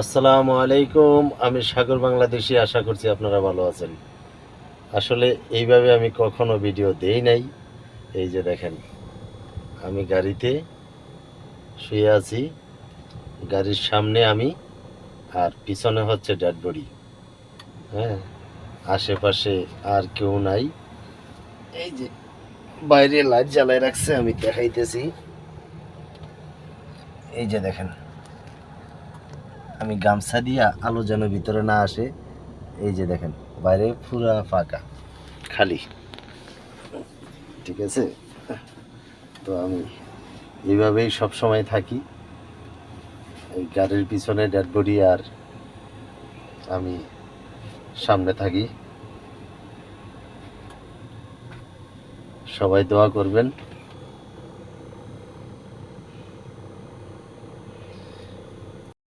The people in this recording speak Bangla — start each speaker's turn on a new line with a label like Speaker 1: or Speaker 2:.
Speaker 1: আসসালামু আলাইকুম। আমি সাগর বাংলাদেশী। আশা করছি আপনারা ভালো আছেন। আসলে এইভাবে আমি কখনো ভিডিও দেই নাই। এই যে দেখেন, আমি গাড়িতে শুয়ে আছি। গাড়ির সামনে আমি, আর পিছনে হচ্ছে ডেড বডি। হ্যাঁ, আশেপাশে আর কেউ নাই। এই যে বাইরে লাইট জ্বালায় রাখছে, আমি দেখাইতেছি। এই যে দেখেন, আমি গামছা দিয়া আলো যেন ভিতরে না আসে। এই যে দেখেন, বাইরে পুরা ফাঁকা, খালি। ঠিক আছে, তো আমি এইভাবেই সব সময় থাকি। এই গাড়ির পিছনে ডেড বডি, আর আমি সামনে থাকি। সবাই দোয়া করবেন।